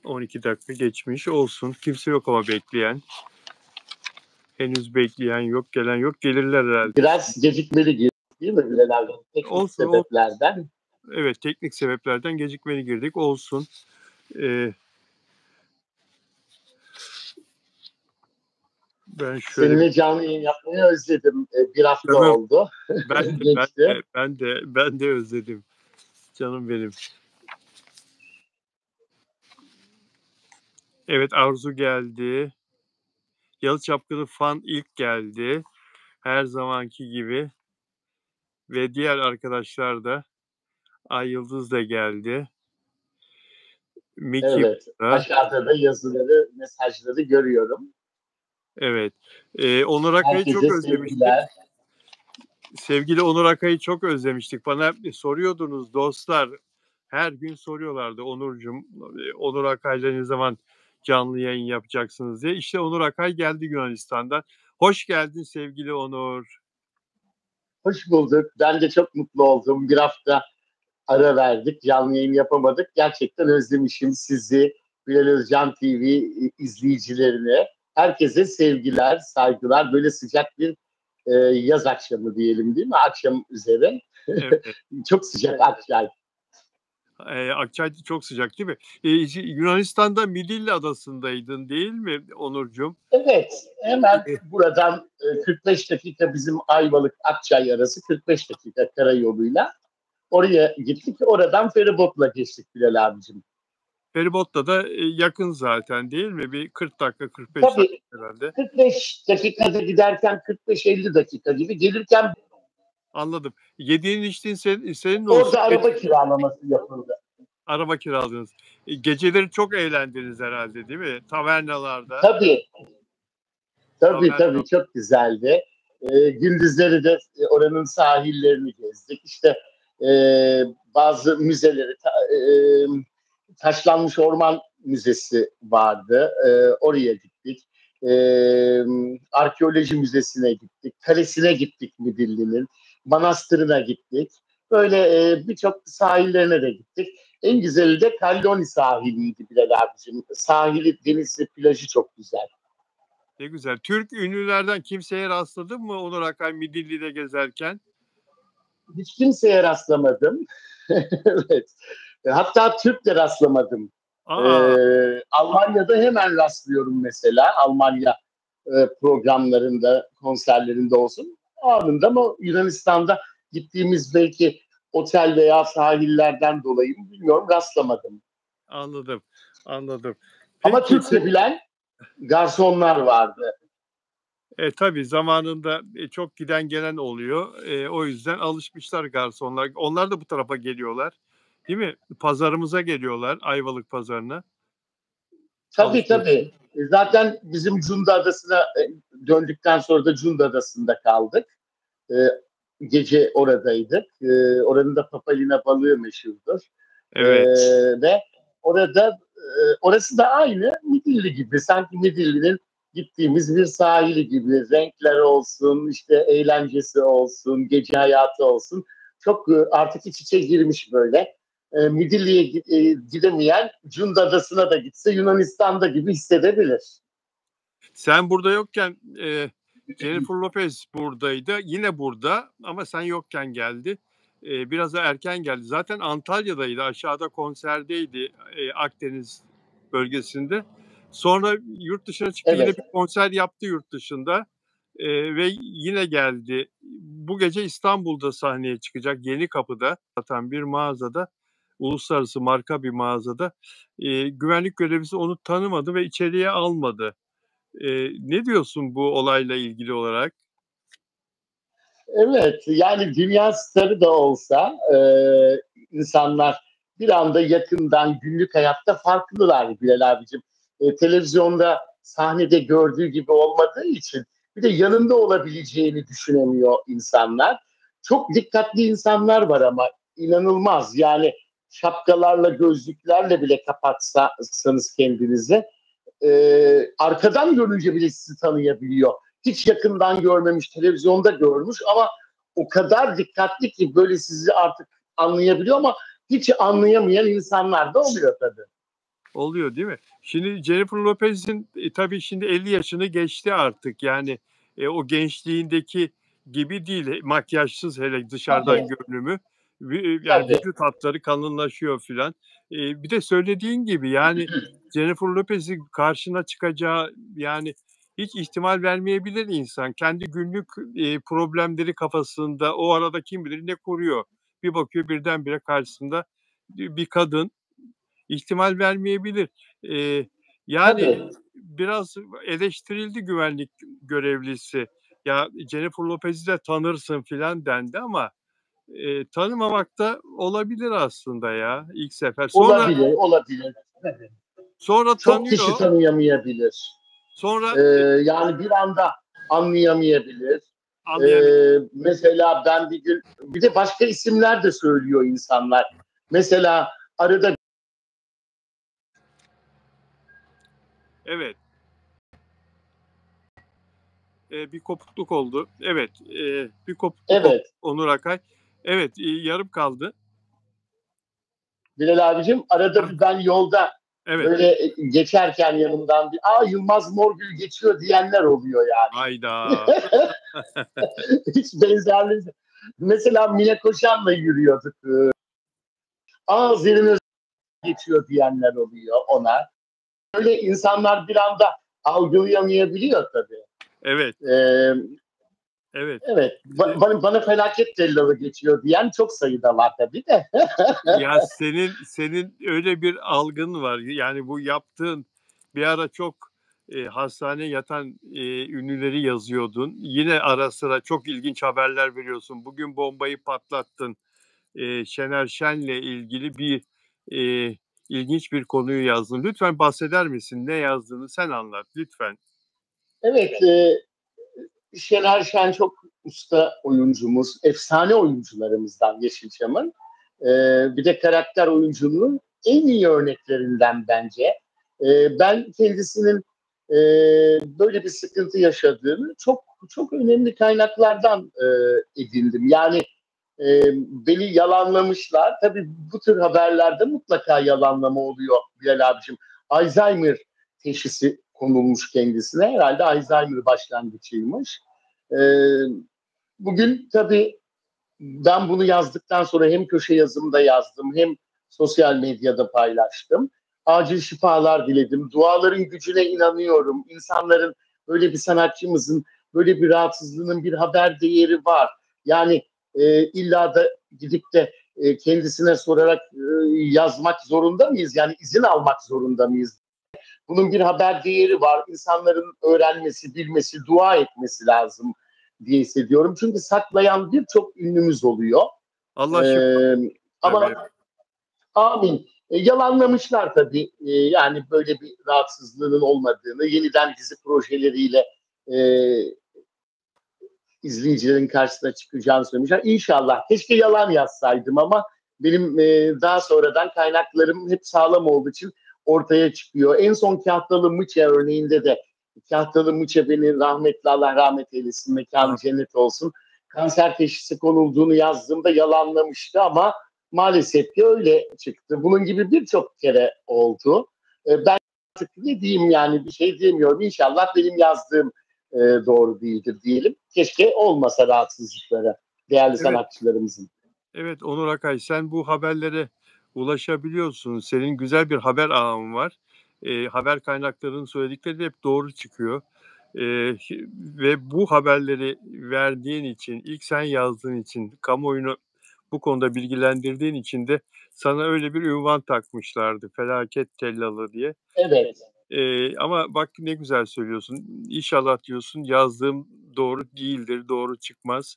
12 dakika geçmiş olsun. Kimse yok ama bekleyen. Henüz bekleyen yok, gelen yok. Gelirler herhalde. Biraz gecikmeli girdik değil mi Bilal abi? Teknik Olsun, sebeplerden. Evet, teknik sebeplerden gecikmeli girdik. Olsun. Ben şöyle Seninle canlı yayın yapmayı özledim. Bir hafta Canım, oldu. Geçti. ben de özledim. Canım benim. Evet, Arzu geldi. Yalı Çapkını Fan ilk geldi. Her zamanki gibi. Ve diğer arkadaşlar da. Ay Yıldız da geldi. Miki Evet. burada. Aşağıda da yazıları, mesajları görüyorum. Evet. Onur Akay'ı çok Herkese özlemiştik. sevgiler. Sevgili Onur Akay'ı çok özlemiştik. Bana soruyordunuz dostlar. Her gün soruyorlardı Onurcuğum. Onur Akay'la ne zaman canlı yayın yapacaksınız diye. İşte Onur Akay geldi Yunanistan'dan. Hoş geldin sevgili Onur. Hoş bulduk. Ben de çok mutlu oldum. Bir hafta ara verdik. Canlı yayın yapamadık. Gerçekten özlemişim sizi. Bilal Özcan TV izleyicilerine. Herkese sevgiler, saygılar. Böyle sıcak bir yaz akşamı diyelim değil mi? Akşam üzere. Evet. Çok sıcak Akçay. Akçay çok sıcak değil mi? Yunanistan'da Midilli Adası'ndaydın değil mi Onurcuğum? Evet, hemen buradan 45 dakika bizim Ayvalık Akçay arası 45 dakika karayoluyla oraya gittik. Oradan feribotla geçtik Bilal abicim. Feribot'ta da yakın zaten değil mi? Bir 40 dakika 45 Tabii dakika herhalde. 45 dakikada giderken 45-50 dakika gibi gelirken Anladım. Yediğin içtiğin senin olsun. orada araba kiralaması yapıldı. Araba kiraladınız. Geceleri çok eğlendiniz herhalde değil mi? Tavernalarda. Tabii çok güzeldi. Gündüzleri de oranın sahillerini gezdik. İşte bazı müzeleri, Taşlanmış Orman Müzesi vardı. Oraya gittik. Arkeoloji Müzesi'ne gittik. Kalesine gittik Midilli'nin. Manastırına gittik. Böyle birçok sahillerine de gittik. En güzeli de Kalloni sahiliydi Bilal abicim. Sahili, denizi, plajı çok güzel. Ne güzel. Türk ünlülerden kimseye rastladın mı Onur Akay Midilli'de gezerken? Hiç kimseye rastlamadım. Evet. Hatta Türk de rastlamadım. Almanya'da hemen rastlıyorum mesela. Almanya programlarında, konserlerinde olsun. Anında ama Yunanistan'da gittiğimiz belki otel veya sahillerden dolayı bilmiyorum rastlamadım. Anladım. Peki, Ama Türkçe bilen garsonlar vardı. Tabii zamanında çok giden gelen oluyor. O yüzden alışmışlar garsonlar. Onlar da bu tarafa geliyorlar. Değil mi? Pazarımıza geliyorlar. Ayvalık pazarına. Tabii. Zaten bizim Cunda Adası'na döndükten sonra da Cunda Adası'nda kaldık. Gece oradaydık. Oranın da papalina balığı meşhurdur. Evet. Ve orası da aynı Midilli gibi. Sanki Midilli'nin gittiğimiz bir sahili gibi. Renkler olsun, işte eğlencesi olsun, gece hayatı olsun. Çok artık iç içe girmiş böyle. Midilli'ye gidemeyen Cunda Adası'na da gitse Yunanistan'da gibi hissedebilir. Sen burada yokken Jennifer Lopez buradaydı. Yine burada ama sen yokken geldi. Biraz da erken geldi. Zaten Antalya'daydı. Aşağıda konserdeydi Akdeniz bölgesinde. Sonra yurt dışına çıktı. Evet. Yine bir konser yaptı yurt dışında. Ve yine geldi. Bu gece İstanbul'da sahneye çıkacak. Yenikapı'da zaten bir mağazada. Uluslararası marka bir mağazada. Güvenlik görevlisi onu tanımadı ve içeriye almadı. Ne diyorsun bu olayla ilgili olarak? Evet, yani dünya starı da olsa insanlar bir anda yakından günlük hayatta farklılar Bilal abicim. Televizyonda sahnede gördüğü gibi olmadığı için bir de yanında olabileceğini düşünemiyor insanlar. Çok dikkatli insanlar var ama inanılmaz yani şapkalarla gözlüklerle bile kapatsanız kendinizi arkadan görünce bile sizi tanıyabiliyor. Hiç yakından görmemiş, televizyonda görmüş ama o kadar dikkatli ki böyle sizi artık anlayabiliyor ama hiç anlayamayan insanlar da oluyor tabii. Oluyor değil mi? Şimdi Jennifer Lopez'in tabii şimdi 50 yaşını geçti artık. Yani o gençliğindeki gibi değil. Makyajsız hele dışarıdan Tabii, görünümü. Yani tabii. vücut hatları kalınlaşıyor filan. Bir de söylediğin gibi yani Jennifer Lopez'in karşına çıkacağı yani hiç ihtimal vermeyebilir insan. Kendi günlük problemleri kafasında o arada kim bilir ne kuruyor. Bir bakıyor birdenbire karşısında bir kadın ihtimal vermeyebilir. Yani Tabii. biraz eleştirildi güvenlik görevlisi. Ya Jennifer Lopez'i de tanırsın filan dendi ama tanımamak da olabilir aslında ya ilk sefer. Sonra Olabilir, olabilir. Tabii. sonra Çok kişi tanıyor. tanıyamayabilir. Sonra Ee, Yani bir anda anlayamayabilir. anlayabilir. Mesela ben bir gün, bir de başka isimler de söylüyor insanlar. Mesela arada Evet. Bir kopukluk oldu. Evet. Bir kopukluk oldu evet, Onur Akay. Evet. Yarım kaldı. Bilal abicim, arada bir ben yolda Evet. böyle geçerken yanımdan Yılmaz Morgül geçiyor diyenler oluyor yani. Hayda. Hiç benzerliği. Mesela Mine Koşan'la yürüyorduk. Zerrin Özel geçiyor diyenler oluyor ona. Böyle insanlar bir anda algılayamayabiliyor tabii. Evet. Ee, Evet. evet, E, bana felaket tellalı geçiyor diyen çok sayıda var tabii de. Ya senin öyle bir algın var. Yani bu yaptığın bir ara çok hastaneye yatan ünlüleri yazıyordun. Yine ara sıra çok ilginç haberler veriyorsun. Bugün bombayı patlattın. Şener Şen'le ilgili bir e, ilginç bir konuyu yazdın. Lütfen bahseder misin? Ne yazdığını sen anlat lütfen. Evet, Şener Şen çok usta oyuncumuz, efsane oyuncularımızdan Yeşilçam'ın. Bir de karakter oyunculuğunun en iyi örneklerinden bence. Ben kendisinin e, böyle bir sıkıntı yaşadığını çok çok önemli kaynaklardan edindim. Yani beni yalanlamışlar. Tabii bu tür haberlerde mutlaka yalanlama oluyor Bilal abicim. Alzheimer teşhisi konulmuş kendisine. Herhalde Alzheimer başlangıcıymış. E, Bugün tabii ben bunu yazdıktan sonra hem köşe yazımda yazdım hem sosyal medyada paylaştım. Acil şifalar diledim. Duaların gücüne inanıyorum. İnsanların, böyle bir sanatçımızın böyle bir rahatsızlığının bir haber değeri var. Yani illa da gidip de kendisine sorarak yazmak zorunda mıyız? Yani izin almak zorunda mıyız? Bunun bir haber değeri var. İnsanların öğrenmesi, bilmesi, dua etmesi lazım diye hissediyorum. Çünkü saklayan birçok ünlümüz oluyor. Allah şifa Ee, tabii. Ama amin. Yalanlamışlar tabii. Yani böyle bir rahatsızlığının olmadığını, yeniden dizi projeleriyle e, izleyicilerin karşısına çıkacağını söylemişler. İnşallah. Keşke yalan yazsaydım ama benim daha sonradan kaynaklarım hep sağlam olduğu için ortaya çıkıyor. En son Kahtalı Mıçe örneğinde de Kahtalı Mıçe beni rahmetli, Allah rahmet eylesin, mekanı Abi, cennet olsun. Kanser teşhisi konulduğunu yazdığımda yalanlamıştı ama maalesef ki öyle çıktı. Bunun gibi birçok kere oldu. Ben artık ne diyeyim, yani bir şey diyemiyorum. İnşallah benim yazdığım doğru değildir diyelim. Keşke olmasa rahatsızlıkları değerli evet. sanatçılarımızın. Evet Onur Akay sen bu haberlere ulaşabiliyorsun. Senin güzel bir haber ağın var. Haber kaynaklarının söyledikleri de hep doğru çıkıyor. Ve bu haberleri verdiğin için, ilk sen yazdığın için, kamuoyunu bu konuda bilgilendirdiğin için de sana öyle bir ünvan takmışlardı. Felaket tellalı diye. Evet, Ama bak ne güzel söylüyorsun. İnşallah diyorsun yazdığım doğru değildir, doğru çıkmaz.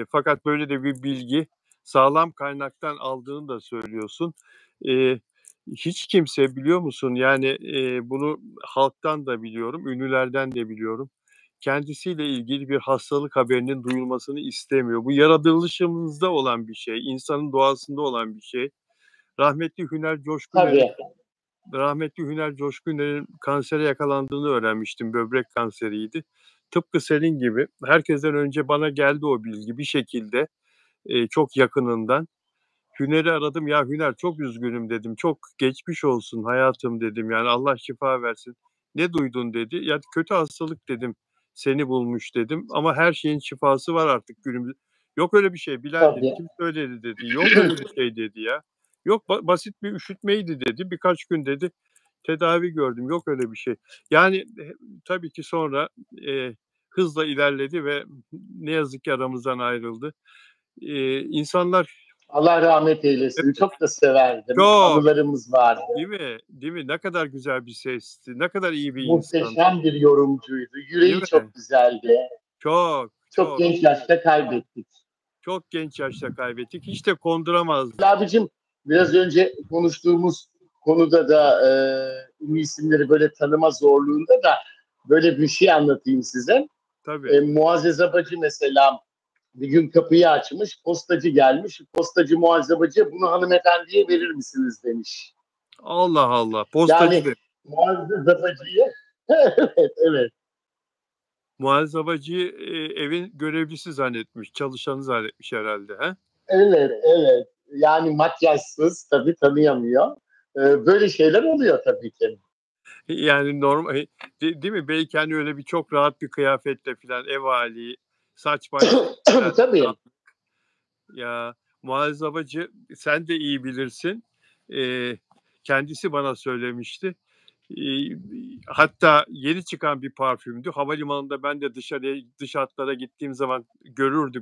Fakat böyle de bir bilgi sağlam kaynaktan aldığını da söylüyorsun. Eee, Hiç kimse biliyor musun? Yani bunu halktan da biliyorum, ünlülerden de biliyorum. Kendisiyle ilgili bir hastalık haberinin duyulmasını istemiyor. Bu yaratılışımızda olan bir şey, insanın doğasında olan bir şey. Rahmetli Hüner Coşkuner'in tabii. Rahmetli Hüner Coşkuner'in kansere yakalandığını öğrenmiştim. Böbrek kanseriydi. Tıpkı senin gibi herkesten önce bana geldi o bilgi bir şekilde, çok yakınından. Hüner'i aradım. Ya Hüner çok üzgünüm dedim. Çok geçmiş olsun hayatım dedim. Yani Allah şifa versin. Ne duydun dedi. Ya kötü hastalık dedim. Seni bulmuş dedim. Ama her şeyin şifası var artık günümüzde. Yok öyle bir şey Bilal dedi. Tabii. Kim söyledi dedi. Yok öyle bir şey dedi ya. Yok basit bir üşütmeydi dedi. Birkaç gün dedi. Tedavi gördüm. Yok öyle bir şey. Yani tabii ki sonra hızla ilerledi ve ne yazık ki aramızdan ayrıldı. İnsanlar Allah rahmet eylesin. evet, Çok da severdim. çok Anılarımız vardı. değil mi? Değil mi? Ne kadar güzel bir sesti. Ne kadar iyi bir insan. Muhteşem bir yorumcuydu. Değil Yüreği mi? çok güzeldi. Çok, Çok çok, genç yaşta kaybettik. çok genç yaşta kaybettik. Hiç de konduramazdık. Abicim biraz önce konuştuğumuz konuda da ünlü isimleri böyle tanıma zorluğunda da böyle bir şey anlatayım size. Tabii. Muazzez Abacı mesela bir gün kapıyı açmış, postacı gelmiş. Postacı Muazzez Abacı bunu hanımefendiye verir misiniz demiş. Allah Allah. Postacı Yani da. Muazzez Abacı'yı evet, evet. Muazzez Abacı'yı evin görevlisi zannetmiş. Çalışanı zannetmiş herhalde. He? Evet, evet. Yani makyajsız tabii tanıyamıyor. Böyle şeyler oluyor tabii ki. Yani normal değil mi? Belki hani öyle bir çok rahat bir kıyafetle falan ev hali, saç baş güzel. Tabii. Ya Muazzez Abacı sen de iyi bilirsin. Kendisi bana söylemişti. Hatta yeni çıkan bir parfümdü. Havalimanında ben de dış hatlara gittiğim zaman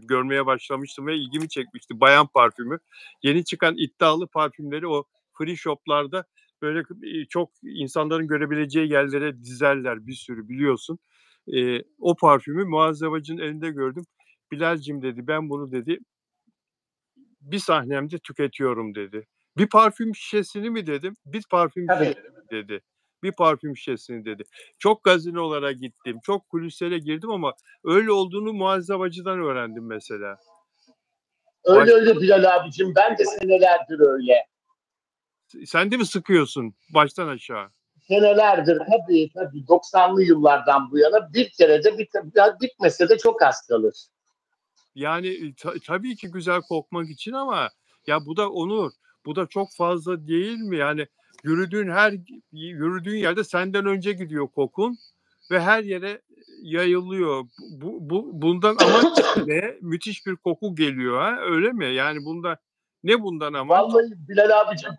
görmeye başlamıştım ve ilgimi çekmişti. Bayan parfümü. Yeni çıkan iddialı parfümleri o free shoplarda böyle çok insanların görebileceği yerlere dizerler bir sürü biliyorsun. O parfümü Muazzez Abacı'nın elinde gördüm. Bilal'cim dedi ben bunu dedi bir sahnemde tüketiyorum dedi. Bir parfüm şişesini mi dedim? Bir parfüm Tabii. şişesini dedi. Bir parfüm şişesini dedi. Çok gazinolara gittim. Çok kulislere girdim ama öyle olduğunu Muazzez Abacı'dan öğrendim mesela. Öyle öyle Bilal abicim. Ben de senelerdir öyle. Sen de mi sıkıyorsun baştan aşağı? Senelerdir tabii 90'lı yıllardan bu yana bir kere de bitmese de çok az kalır. Yani tabii ki güzel kokmak için ama ya bu da Onur, bu da çok fazla değil mi? Yani yürüdüğün yerde senden önce gidiyor kokun ve her yere yayılıyor. Bundan amaç ne? Müthiş bir koku geliyor ha? Öyle mi? Yani ne bundan amaç? Vallahi Bilal abicim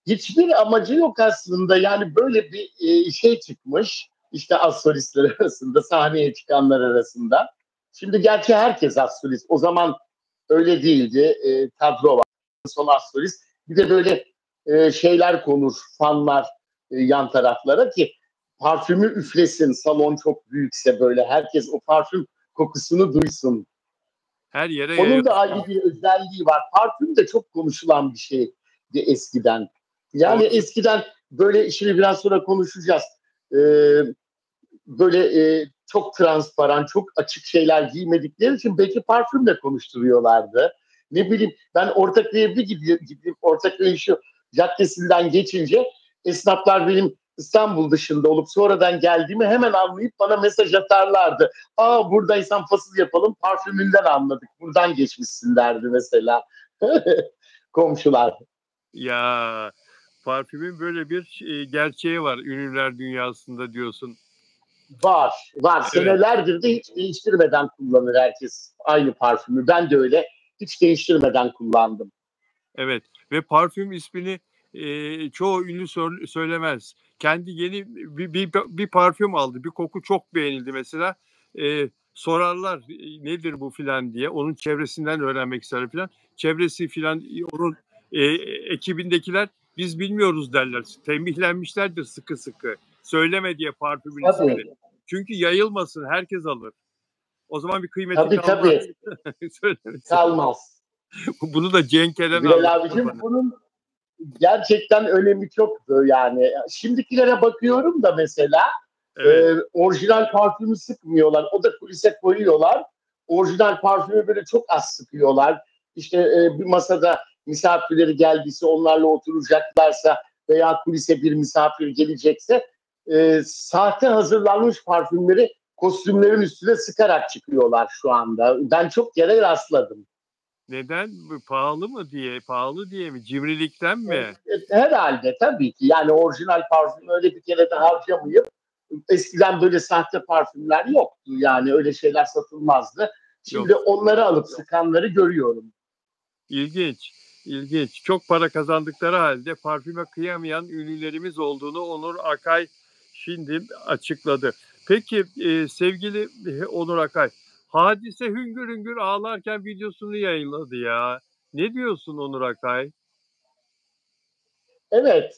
hiçbir amacı yok aslında. Yani böyle bir şey çıkmış. İşte az solistler arasında, sahneye çıkanlar arasında. Şimdi gerçi herkes az solist. O zaman öyle değildi. Kadro var, son az solist. Bir de böyle şeyler konur, fanlar yan taraflara ki parfümü üflesin. Salon çok büyükse böyle herkes o parfüm kokusunu duysun. Her yere Onun da yayılıyor. ayrı bir özelliği var. Parfüm de çok konuşulan bir şeydi eskiden. Yani Doğru. eskiden böyle şimdi biraz sonra konuşacağız. Böyle çok transparan, çok açık şeyler giymedikleri için belki parfümle konuşturuyorlardı. Ne bileyim ben Ortaköy'e bir gidip Ortaköy'ün şu caddesinden geçince esnaflar benim İstanbul dışında olup sonradan geldiğimi hemen anlayıp bana mesaj atarlardı. Aa buradaysan fasıl yapalım parfümünden anladık. Buradan geçmişsin derdi mesela. Komşular. Ya parfümün böyle bir gerçeği var ünlüler dünyasında diyorsun. Var. Evet. Senelerdir de hiç değiştirmeden kullanır herkes aynı parfümü. Ben de öyle. Hiç değiştirmeden kullandım. Evet ve parfüm ismini çoğu ünlü söylemez. Kendi yeni bir parfüm aldı. Bir koku çok beğenildi mesela. Sorarlar nedir bu filan diye. Onun çevresinden öğrenmek ister filan. Çevresi filan onun ekibindekiler biz bilmiyoruz derler. Tembihlenmişlerdir sıkı sıkı. Söyleme diye parfümün ismini. Tabii. Çünkü yayılmasın herkes alır. O zaman bir kıymeti Tabii kalmaz. tabii. Kalmaz. Bunu da Cenk Eren Bilal anlattı abicim bana. bunun gerçekten önemi çoktu yani. Şimdikilere bakıyorum da mesela Evet. orijinal parfümü sıkmıyorlar. O da kulise koyuyorlar. Orijinal parfümü böyle çok az sıkıyorlar. İşte bir masada misafirleri geldiyse onlarla oturacaklarsa veya kulise bir misafir gelecekse sahte hazırlanmış parfümleri kostümlerin üstüne sıkarak çıkıyorlar şu anda. Ben çok yere rastladım. Neden? Pahalı mı diye? Pahalı diye mi? Cimrilikten mi? Herhalde tabii ki. Yani orijinal parfüm öyle bir kere de harcamayıp eskiden böyle sahte parfümler yoktu. Yani öyle şeyler satılmazdı. Şimdi Yok. onları alıp sıkanları görüyorum. İlginç. İlginç. Çok para kazandıkları halde parfüme kıyamayan ünlülerimiz olduğunu Onur Akay şimdi açıkladı. Peki sevgili Onur Akay, Hadise hüngür hüngür ağlarken videosunu yayınladı ya. Ne diyorsun Onur Akay? Evet,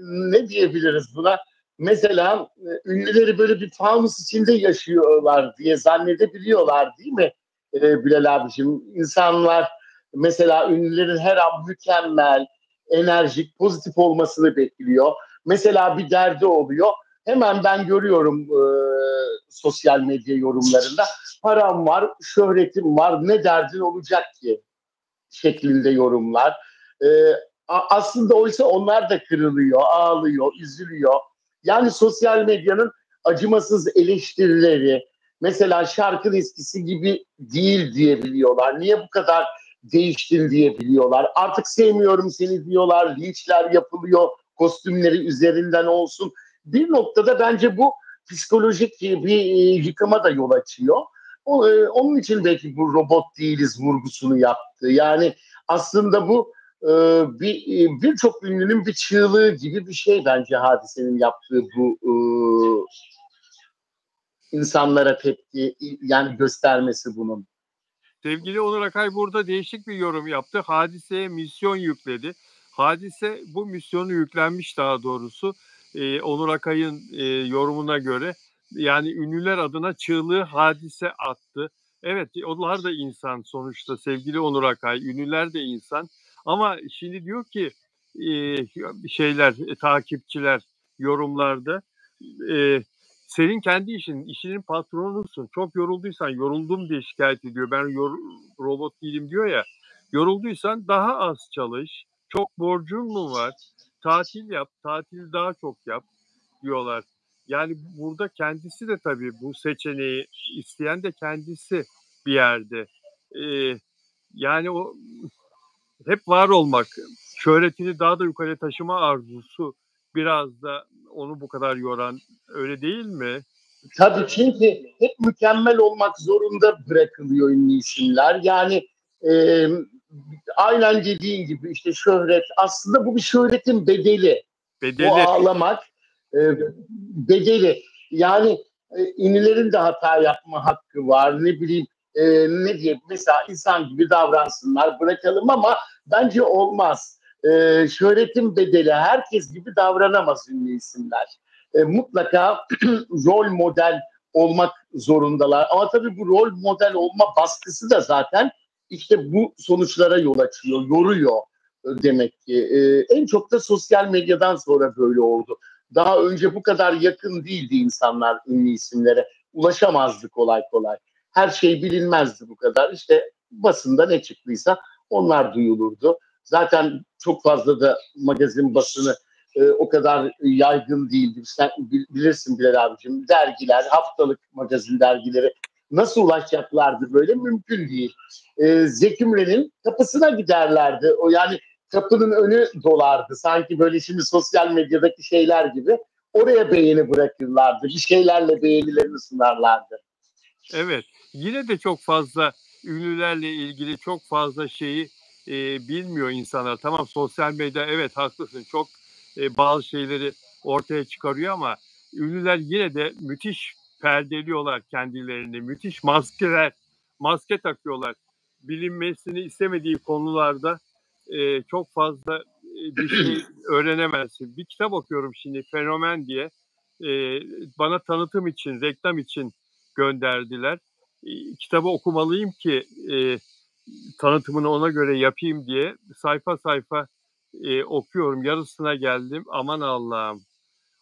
ne diyebiliriz buna? Mesela ünlüleri böyle bir fanus içinde yaşıyorlar diye zannedebiliyorlar değil mi Bilal abiciğim? İnsanlar mesela ünlülerin her an mükemmel, enerjik, pozitif olmasını bekliyor. Mesela bir derdi oluyor. Hemen ben görüyorum sosyal medya yorumlarında. Param var, şöhretim var, ne derdin olacak ki? Şeklinde yorumlar. E, Aslında oysa onlar da kırılıyor, ağlıyor, üzülüyor. Yani sosyal medyanın acımasız eleştirileri, mesela şarkın eskisi gibi değil diyebiliyorlar. Niye bu kadar değiştin diyebiliyorlar. Artık sevmiyorum seni diyorlar, linçler yapılıyor, kostümleri üzerinden olsun. Bir noktada bence bu psikolojik bir yıkıma da yol açıyor. Onun için belki bu robot değiliz vurgusunu yaptı. Yani aslında bu birçok ünlünün bir çığlığı gibi bir şey bence Hadise'nin yaptığı bu insanlara tepki yani göstermesi bunun. Sevgili Onur Akay burada değişik bir yorum yaptı. Hadise'ye misyon yükledi. Hadise bu misyonu yüklenmiş daha doğrusu. Onur Akay'ın yorumuna göre yani ünlüler adına çığlığı Hadise attı. Evet onlar da insan sonuçta sevgili Onur Akay. Ünlüler de insan. Ama şimdi diyor ki takipçiler yorumlarda senin kendi işinin patronusun. Çok yorulduysan, yoruldum diye şikayet ediyor. Ben robot değilim diyor ya. Yorulduysan daha az çalış. Çok borcun mu var? Tatil yap, tatili daha çok yap diyorlar. Yani burada kendisi de tabii bu seçeneği isteyen de kendisi bir yerde. Ee, Yani o hep var olmak, şöhretini daha da yukarı taşıma arzusu biraz da onu bu kadar yoran öyle değil mi? Tabii çünkü hep mükemmel olmak zorunda bırakılıyor ünlü isimler. Yani e, aynen dediğin gibi işte şöhret aslında bu bir şöhretin bedeli. Bu Bedeli. ağlamak e, bedeli. Yani ünlülerin de hata yapma hakkı var. Ne bileyim ne diyeyim mesela insan gibi davransınlar bırakalım ama bence olmaz. Şöhretin bedeli herkes gibi davranamaz ünlü isimler. Mutlaka rol model olmak zorundalar. Ama tabii bu rol model olma baskısı da zaten işte bu sonuçlara yol açıyor, yoruyor demek ki. En çok da sosyal medyadan sonra böyle oldu. Daha önce bu kadar yakın değildi insanlar ünlü isimlere. Ulaşamazdı kolay kolay. Her şey bilinmezdi bu kadar. İşte basında ne çıktıysa onlar duyulurdu. Zaten çok fazla da magazin basını o kadar yaygın değildir. Sen bilirsin Bilal abicim. Dergiler, haftalık magazin dergileri nasıl ulaşacaklardı böyle mümkün değil. Zeki Müren'in kapısına giderlerdi. O yani kapının önü dolardı. Sanki böyle şimdi sosyal medyadaki şeyler gibi oraya beğeni bırakırlardı. Bir şeylerle beğenilerini sunarlardı. Evet. Yine de çok fazla ünlülerle ilgili çok fazla şeyi bilmiyor insanlar. Tamam sosyal medya evet haklısın çok bazı şeyleri ortaya çıkarıyor ama ünlüler yine de müthiş perdeliyorlar kendilerini. Müthiş maske takıyorlar. Bilinmesini istemediği konularda çok fazla bir şey öğrenemezsin. Bir kitap okuyorum şimdi Fenomen diye. E, Bana tanıtım için, reklam için gönderdiler. Kitabı okumalıyım ki tanıtımını ona göre yapayım diye sayfa sayfa okuyorum. Yarısına geldim. Aman Allah'ım,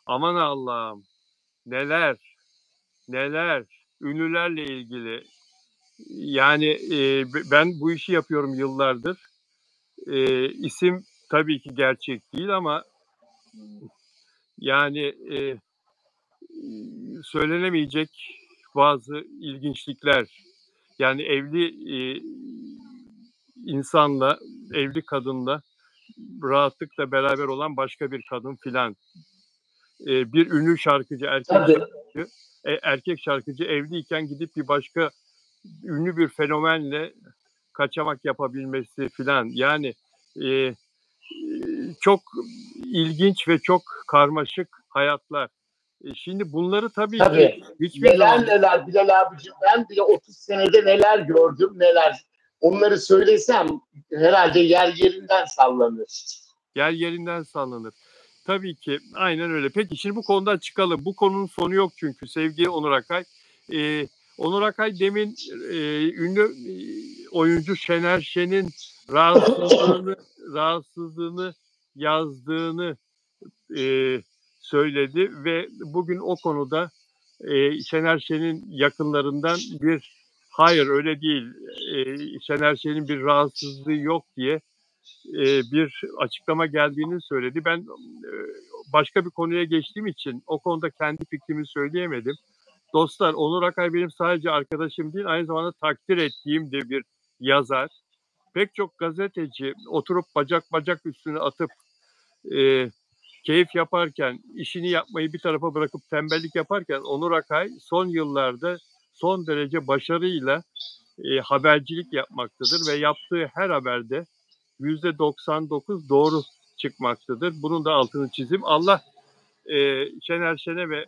aman Allah'ım, neler, neler, ünlülerle ilgili. Yani ben bu işi yapıyorum yıllardır. İsim tabii ki gerçek değil ama yani söylenemeyecek bazı ilginçlikler. Yani evli insanla, evli kadınla rahatlıkla beraber olan başka bir kadın filan. Bir ünlü şarkıcı, erkek şarkıcı evliyken gidip bir başka ünlü bir fenomenle kaçamak yapabilmesi filan. Yani çok ilginç ve çok karmaşık hayatlar. Şimdi bunları tabii ki hiçbir zaman... Neler Bilal abicim, ben bile 30 senede neler gördüm neler. Onları söylesem herhalde yer yerinden sallanır. Yer yerinden sallanır. Tabii ki aynen öyle. Peki şimdi bu konudan çıkalım. Bu konunun sonu yok çünkü sevgili Onur Akay. Onur Akay demin ünlü oyuncu Şener Şen'in rahatsızlığını yazdığını söyledi ve bugün o konuda Şener Şen'in yakınlarından hayır öyle değil, Şener Şen'in bir rahatsızlığı yok diye bir açıklama geldiğini söyledi. Ben başka bir konuya geçtiğim için o konuda kendi fikrimi söyleyemedim. Dostlar, Onur Akay benim sadece arkadaşım değil, aynı zamanda takdir ettiğim de bir yazar. Pek çok gazeteci oturup bacak üstüne atıp keyif yaparken, işini yapmayı bir tarafa bırakıp tembellik yaparken Onur Akay son yıllarda son derece başarıyla habercilik yapmaktadır ve yaptığı her haberde %99 doğru çıkmaktadır. Bunun da altını çizeyim. Allah Şener Şen'e ve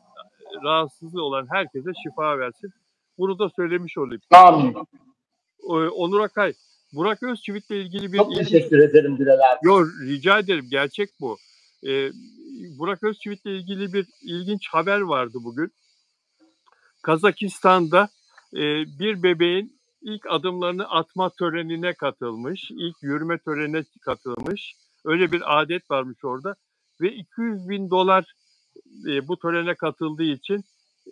rahatsızlığı olan herkese şifa versin. Bunu da söylemiş olayım. Amin. Onur Akay, Burak Özçivit'le ilgili bir... Çok teşekkür ederim Bilal abi. Yok, rica ederim. Gerçek bu. Burak Özçivit'le ilgili bir ilginç haber vardı bugün. Kazakistan'da bir bebeğin ilk adımlarını atma törenine katılmış. İlk yürüme törenine katılmış. Öyle bir adet varmış orada. Ve $200.000 bu törene katıldığı için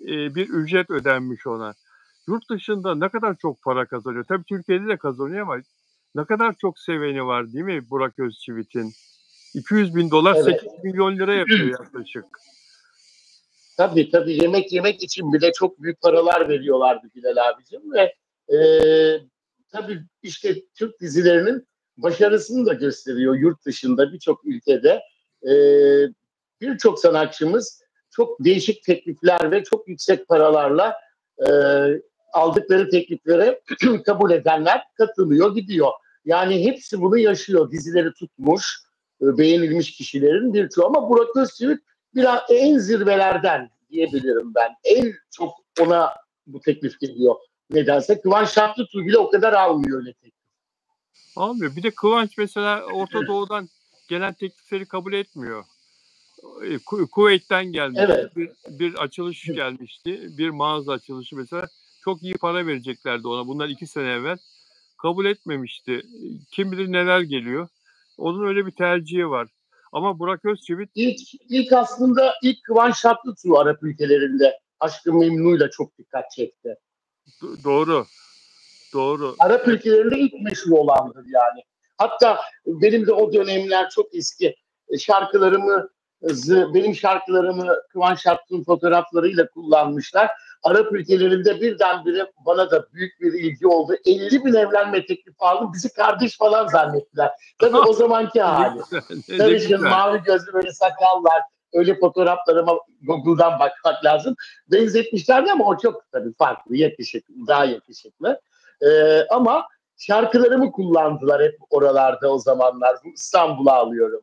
bir ücret ödenmiş ona. Yurt dışında ne kadar çok para kazanıyor. Tabii Türkiye'de de kazanıyor ama ne kadar çok seveni var değil mi Burak Özçivit'in? $200.000 evet. 8 milyon lira yapıyor yaklaşık. Tabii yemek için bile çok büyük paralar veriyorlardı Bilal abicim ve tabii işte Türk dizilerinin başarısını da gösteriyor yurt dışında birçok ülkede. Birçok sanatçımız çok değişik teklifler ve çok yüksek paralarla aldıkları tekliflere kabul edenler katılıyor, gidiyor. Yani hepsi bunu yaşıyor. Dizileri tutmuş, beğenilmiş kişilerin birçoğu ama Burak Özçivit biraz en zirvelerden diyebilirim ben. En çok ona bu teklif geliyor. Nedense Kıvanç Tatlıtuğ bile o kadar almıyor öyle teklif. Almıyor. Bir de Kıvanç mesela Orta Doğu'dan gelen teklifleri kabul etmiyor. Kuveyt'ten gelmiş. Evet. Bir açılış gelmişti. Bir mağaza açılışı mesela. Çok iyi para vereceklerdi ona. Bunlar 2 sene evvel. Kabul etmemişti. Kim bilir neler geliyor. Onun öyle bir tercihi var. Ama Burak Özçivit... İlk aslında Kıvanç Tatlıtuğ Arap ülkelerinde Aşk-ı Memnu'yla çok dikkat çekti. Doğru. Arap ülkelerinde ilk meşhur olandır yani. Hatta benim de o dönemler çok eski benim şarkılarımı Kıvanç Tatlıtuğ'un fotoğraflarıyla kullanmışlar. Arap ülkelerinde birdenbire bana da büyük bir ilgi oldu. 50.000 evlenme teklifi aldım. Bizi kardeş falan zannettiler. Tabii o zamanki hali. Sarışın, mavi gözlü böyle sakallar. Öyle fotoğraflarıma Google'dan bakmak lazım. Benzetmişlerdi ama o çok tabii farklı, yakışıklı, daha yakışıklı. Ama şarkılarımı kullandılar hep oralarda o zamanlar. İstanbul'a alıyorum.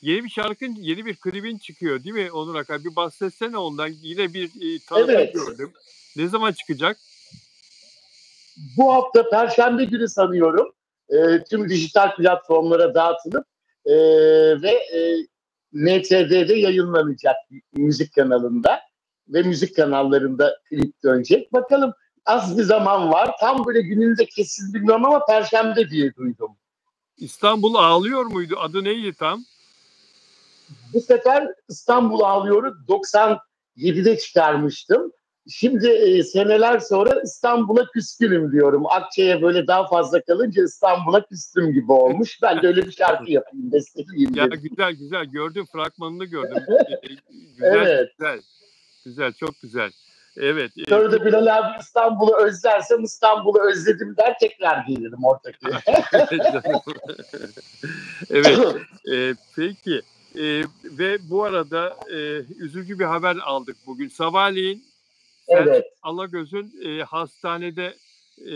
Yeni bir şarkın, yeni bir klibin çıkıyor değil mi Onur Akay? Bir bahsetsene ondan. Yine bir tanıtım gördüm. Ne zaman çıkacak? Bu hafta Perşembe günü sanıyorum. Tüm dijital platformlara dağıtılıp ve NTV'de yayınlanacak müzik kanalında ve müzik kanallarında klip dönecek. Bakalım, az bir zaman var. Tam böyle gününde kesin bilmiyorum ama Perşembe diye duydum. İstanbul Ağlıyor muydu? Adı neydi tam? Bu sefer İstanbul Ağlıyor'u 97'de çıkarmıştım. Şimdi seneler sonra İstanbul'a küskünüm diyorum. Akçay'a böyle daha fazla kalınca İstanbul'a küstüm gibi olmuş. Ben de öyle bir şarkı yapayım, besteleyeyim ya dedim. Güzel. Gördüm, fragmanını gördüm. Evet. Güzel, çok güzel. Evet. Sonra da Bilal abi İstanbul'u özlersem İstanbul'u özledim der, tekrar gelirim Ortaköy'e. Evet. Peki. Ve bu arada üzücü bir haber aldık bugün. Sabahleyin Selçuk Evet. Alagöz'ün hastanede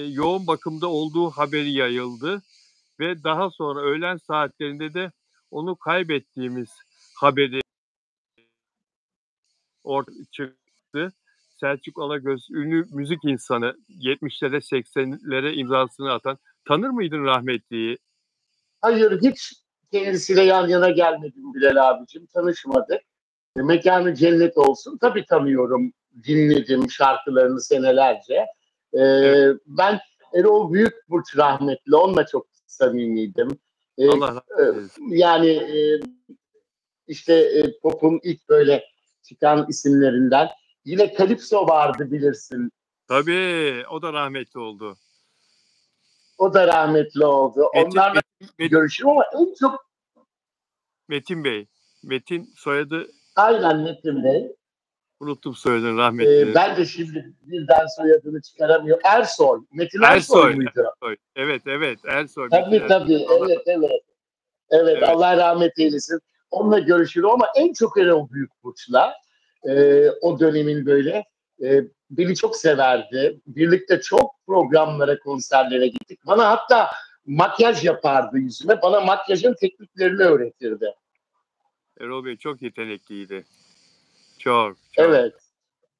yoğun bakımda olduğu haberi yayıldı. Ve daha sonra öğlen saatlerinde de onu kaybettiğimiz haberi ortaya çıktı. Selçuk Alagöz, ünlü müzik insanı, 70'lere 80'lere imzasını atan. Tanır mıydın rahmetliyi? Hayır, hiç kendisiyle yan yana gelmedim Bilal abicim. Tanışmadık. Mekanı cennet olsun. Tabii tanıyorum. Dinledim şarkılarını senelerce. Evet. Ben Erol Büyükburç rahmetli. Onunla çok samimiydim. Allah rahmet eylesin. Yani işte pop'un ilk böyle çıkan isimlerinden. Yine Calypso vardı, bilirsin. Tabii, o da rahmetli oldu. O da rahmetli oldu. Onlarla Metin, görüşürüm ama en çok Metin Bey. Metin soyadı, aynen Metin Bey. unuttum soyadını rahmetlinin. Ben de şimdi birden soyadını çıkaramıyorum. Ersoy. Metin Ersoy Ersoy. muydu? Ersoy. Evet, evet. Ersoy. Metin Tabii Ersoy. tabii. Allah, Evet evet. Evet, evet. Allah rahmet eylesin. Onunla görüşürüm ama en çok Erol Büyükburç'la o dönemin böyle beni çok severdi. Birlikte çok programlara, konserlere gittik. Bana hatta makyaj yapardı yüzüme. Bana makyajın tekniklerini öğretirdi. Erol Bey çok yetenekliydi. Çok, çok, Evet.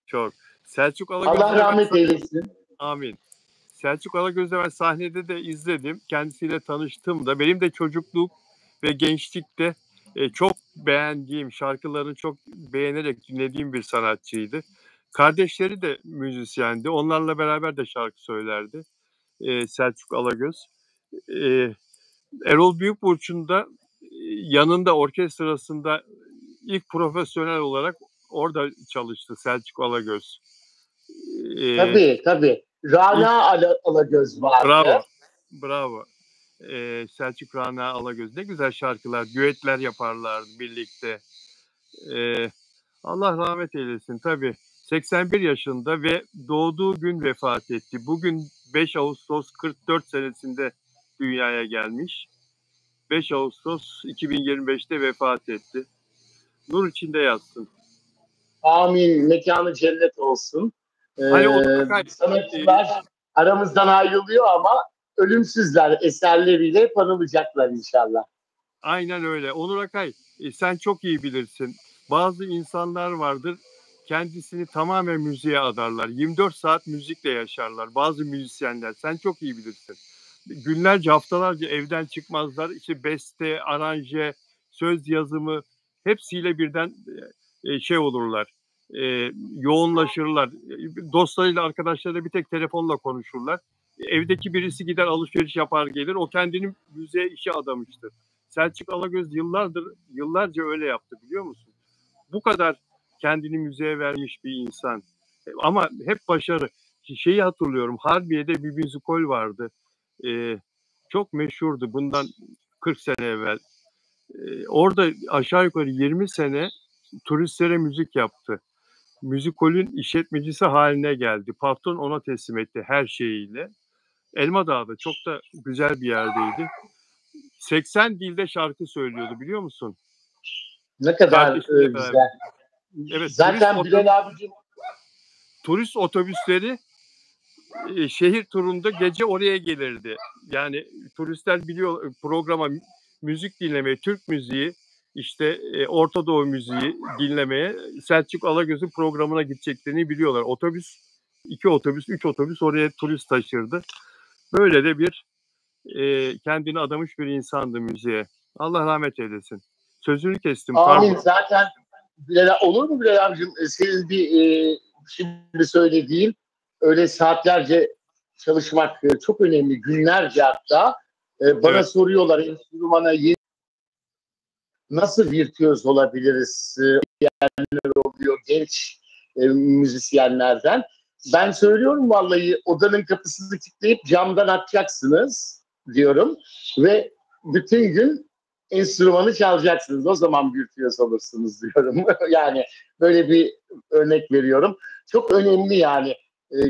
çok. Selçuk Allah Alagöz'ü de rahmet eylesin. amin. Selçuk Alagöz'ü ben sahnede de izledim. Kendisiyle tanıştım da. Benim de çocukluk ve gençlikte çok beğendiğim, şarkılarını çok beğenerek dinlediğim bir sanatçıydı. Kardeşleri de müzisyendi. Onlarla beraber de şarkı söylerdi. Selçuk Alagöz. E, Erol Büyükburç'un da yanında orkestrasında ilk profesyonel olarak orada çalıştı Selçuk Alagöz. Tabii tabii. İlk Rana Alagöz vardı. bravo, bravo. Selçuk Rana Alagöz ne güzel şarkılar, düetler yaparlardı birlikte. Ee, Allah rahmet eylesin tabii. 81 yaşında ve doğduğu gün vefat etti. Bugün 5 Ağustos 44 senesinde dünyaya gelmiş. 5 Ağustos 2025'te vefat etti. Nur içinde yatsın. Amin. Mekanı cennet olsun. Hani Onur Akay, Sanatçılar aramızdan ayrılıyor ama ölümsüzler. Eserleriyle hep anılacaklar inşallah. aynen öyle. Onur Akay, sen çok iyi bilirsin. Bazı insanlar vardır, kendisini tamamen müziğe adarlar. 24 saat müzikle yaşarlar. Bazı müzisyenler, sen çok iyi bilirsin. Günlerce, haftalarca evden çıkmazlar. İşte beste, aranje, söz yazımı hepsiyle birden şey olurlar. Yoğunlaşırlar. Dostlarıyla, arkadaşlarıyla bir tek telefonla konuşurlar. Evdeki birisi gider alışveriş yapar gelir. O kendini müziğe, işe adamıştır. Selçuk Alagöz yıllarca öyle yaptı, biliyor musun? Bu kadar kendini müziğe vermiş bir insan. Ama hep başarı. Şeyi hatırlıyorum. Harbiye'de bir müzikal vardı. Çok meşhurdu bundan 40 sene evvel. Orada aşağı yukarı 20 sene turistlere müzik yaptı. Müzikolün işletmecisi haline geldi. Patron ona teslim etti her şeyiyle. Elmadağ'da çok da güzel bir yerdeydi. 80 dilde şarkı söylüyordu, biliyor musun? Ne kadar Kardeşiyle beraber. güzel. Evet, Zaten Bilal abicim, turist otobüsleri şehir turunda gece oraya gelirdi. Yani turistler biliyor programa müzik dinlemeye, Türk müziği, işte Orta Doğu müziği dinlemeye Selçuk Alagöz'ün programına gideceklerini biliyorlar. Otobüs, 2 otobüs, 3 otobüs oraya turist taşırdı. Böyle de bir kendini adamış bir insandı müziğe. Allah rahmet eylesin. Sözünü kestim, amin. pardon. Zaten olur mu Bilal abicim? Senin bir şimdi söylediğin öyle saatlerce çalışmak çok önemli. Günlerce hatta. Bana Evet. soruyorlar enstrümana nasıl virtüöz olabiliriz? Yerler oluyor genç müzisyenlerden. Ben söylüyorum vallahi, odanın kapısını kilitleyip camdan atacaksınız diyorum ve bütün gün enstrümanı çalacaksınız. O zaman virtüöz olursunuz diyorum. Yani böyle bir örnek veriyorum. çok önemli yani.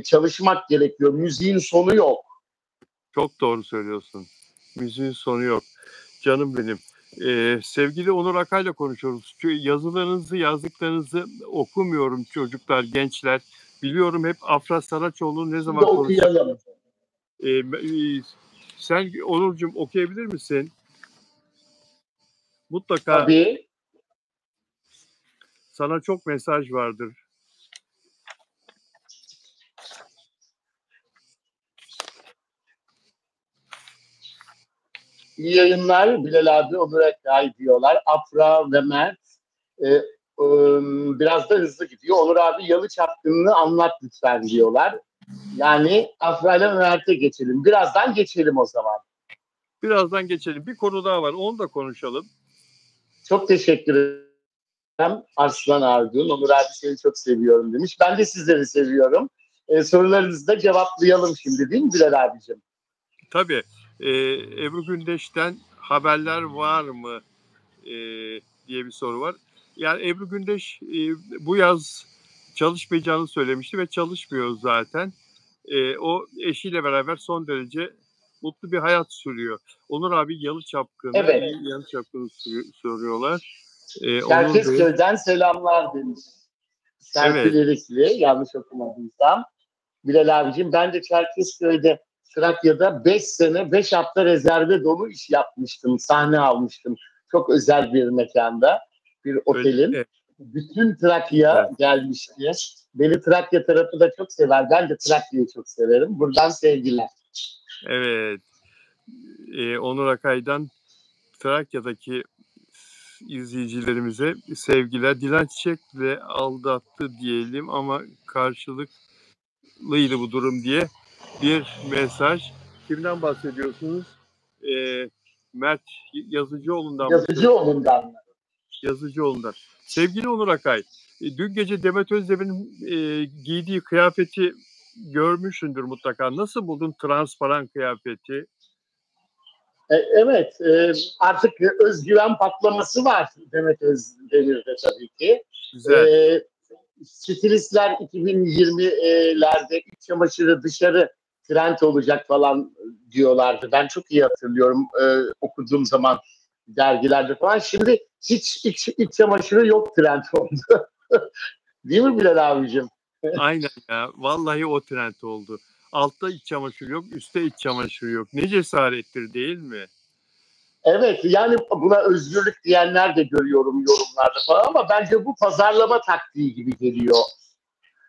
Çalışmak gerekiyor. Müziğin sonu yok. Çok doğru söylüyorsun. Müziğin sonu yok. Canım benim. Sevgili Onur Akay'la konuşuyoruz. Yazılarınızı, yazdıklarınızı okumuyorum çocuklar, gençler. Biliyorum hep Afra Saraçoğlu ne Şimdi zaman konuşuyor. okuyalım. Sen Onurcuğum okuyabilir misin? Mutlaka. Tabii. Sana çok mesaj vardır. İyi yayınlar Bilal abi, Onur Akay diyorlar. Afra ve Mert. Biraz da hızlı gidiyor. Onur abi Yalı Çapkını'nı anlat lütfen diyorlar. Yani Afra ile Mert'e geçelim. Birazdan geçelim o zaman. Birazdan geçelim. Bir konu daha var. Onu da konuşalım. Çok teşekkür ederim Arslan Argun. Onur abi seni çok seviyorum demiş. Ben de sizleri seviyorum. Sorularınızı da cevaplayalım şimdi değil mi Bilal abicim? Tabii. Ebru Gündeş'ten haberler var mı diye bir soru var. Yani Ebru Gündeş bu yaz çalışmayacağını söylemişti ve çalışmıyor zaten. O eşiyle beraber son derece mutlu bir hayat sürüyor. Onur abi Yalı Çapkını, evet. Yalı Çapkını soruyorlar. Çerkezköy'den selamlar demiş. Serpil evet. Erikli, yanlış okumadıysam. Bilal abicim, ben de Çerkezköy'de, Trakya'da 5 sene 5 hafta rezerve dolu iş yapmıştım. Sahne almıştım. Çok özel bir mekanda, bir otelin. Evet. Bütün Trakya gelmişti. Beni Trakya tarafı da çok sever. Ben de Trakya'yı çok severim. Buradan sevgiler. Evet. Onur Akay'dan Trakya'daki izleyicilerimize sevgiler. Dilan Çiçek'le aldattı diyelim ama karşılıklıydı bu durum diye bir mesaj. Kimden bahsediyorsunuz? Mert Yazıcıoğlu'ndan mı? Yazıcıoğlu'ndan mı? Yazıcıoğlu'ndan. Sevgili Onur Akay, dün gece Demet Özdemir'in giydiği kıyafeti görmüşsündür mutlaka. Nasıl buldun transparan kıyafeti? Evet, artık özgüven patlaması var Demet Özdemir'de tabii ki. Güzel. Stilistler 2020'lerde iç çamaşırı dışarı trend olacak falan diyorlardı. Ben çok iyi hatırlıyorum okuduğum zaman dergilerde falan. Şimdi hiç iç çamaşırı yok trend oldu. Değil mi Bilal abicim? Aynen ya. Vallahi o trend oldu. Altta iç çamaşır yok, üstte iç çamaşır yok. Ne cesarettir değil mi? Evet, yani buna özgürlük diyenler de görüyorum yorumlarda falan ama bence bu pazarlama taktiği gibi geliyor.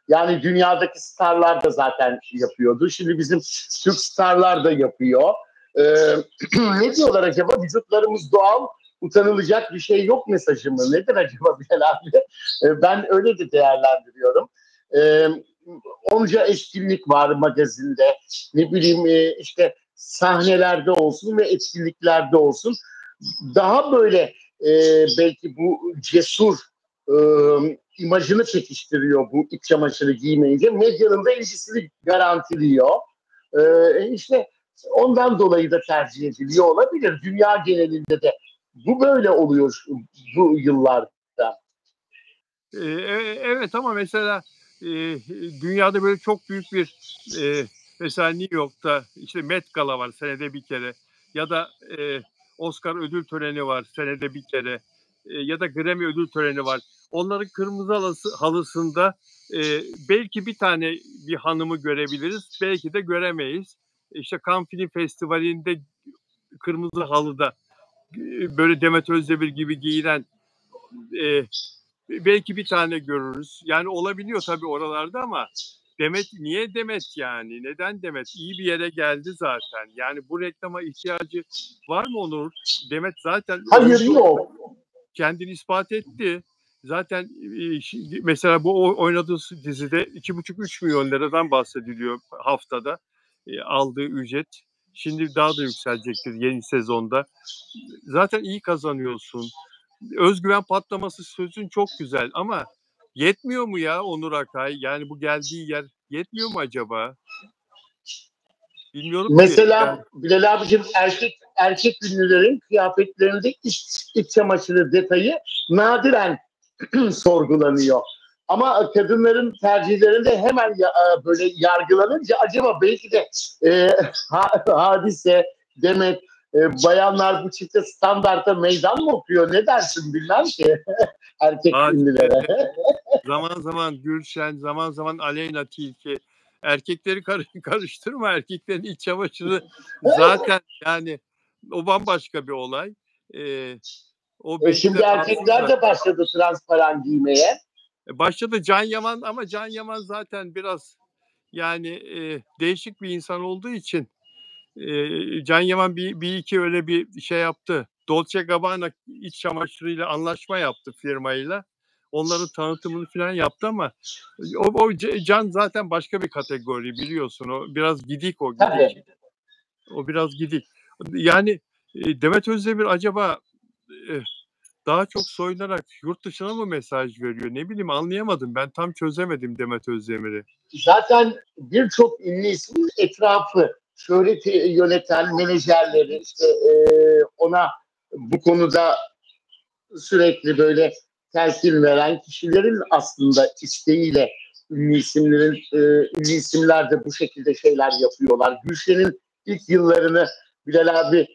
Yani dünyadaki starlar da zaten yapıyordu. Şimdi bizim Türk starlar da yapıyor. Ne diyorlar acaba? Vücutlarımız doğal, utanılacak bir şey yok mesajı mı? Nedir acaba Bilal abi? Ben öyle de değerlendiriyorum. Onca etkinlik var magazinde. Ne bileyim işte sahnelerde olsun ve etkinliklerde olsun. Daha böyle belki bu cesur imajını çekiştiriyor bu iç çamaşırı giymeyince. Medyanın da ilgisini garantiliyor. İşte ondan dolayı da tercih ediliyor olabilir. Dünya genelinde de bu böyle oluyor bu yıllarda. Evet ama mesela dünyada böyle çok büyük bir mesela New York'ta işte Met Gala var senede bir kere ya da Oscar ödül töreni var senede bir kere ya da Grammy ödül töreni var. Onların kırmızı halısında belki bir tane bir hanımı görebiliriz, belki de göremeyiz. İşte Cannes Film Festivali'nde kırmızı halıda böyle Demet Özdemir gibi giyinen belki bir tane görürüz. Yani olabiliyor tabii oralarda ama Demet niye Demet yani? Neden Demet? İyi bir yere geldi zaten. Yani bu reklama ihtiyacı var mı Onur? Demet zaten Hayır yok. kendini ispat etti. Zaten mesela bu oynadığı dizide 2,5-3 milyon liradan bahsediliyor haftada aldığı ücret. Şimdi daha da yükselecektir yeni sezonda. Zaten iyi kazanıyorsun. Özgüven patlaması sözün çok güzel ama yetmiyor mu ya Onur Akay? Yani bu geldiği yer yetmiyor mu acaba? Bilmiyorum ki. Mesela Yani... Bilal abicim erkek ünlülerin kıyafetlerinde iç çamaşırı detayı nadiren sorgulanıyor. Ama kadınların tercihlerinde hemen böyle yargılanınca acaba belki de Hadise, Demet, bayanlar bu çifte standarta meydan mı okuyor? Ne dersin bilmem ki erkek ünlülere. Zaman zaman Gülşen, zaman zaman Aleyna Tilki. Erkekleri karıştırma. Erkeklerin iç çamaşırı zaten yani o bambaşka bir olay. O belki Şimdi de erkekler de başladı transparan giymeye. Başladı Can Yaman ama Can Yaman zaten biraz yani değişik bir insan olduğu için Can Yaman bir iki öyle bir şey yaptı. Dolce Gabbana iç çamaşırıyla anlaşma yaptı firmayla. Onların tanıtımını falan yaptı ama o Can zaten başka bir kategori biliyorsun. O biraz gidik o gidik. Tabii. O biraz gidik. Yani Demet Özdemir acaba daha çok soyunarak yurt dışına mı mesaj veriyor? Ne bileyim anlayamadım. Ben tam çözemedim Demet Özdemir'i. Zaten birçok ünlü ismin etrafı, şöhreti yöneten menajerleri işte ona bu konuda sürekli böyle telkin veren kişilerin aslında isteğiyle ünlü isimler de bu şekilde şeyler yapıyorlar. Gülşen'in ilk yıllarını Bilal abi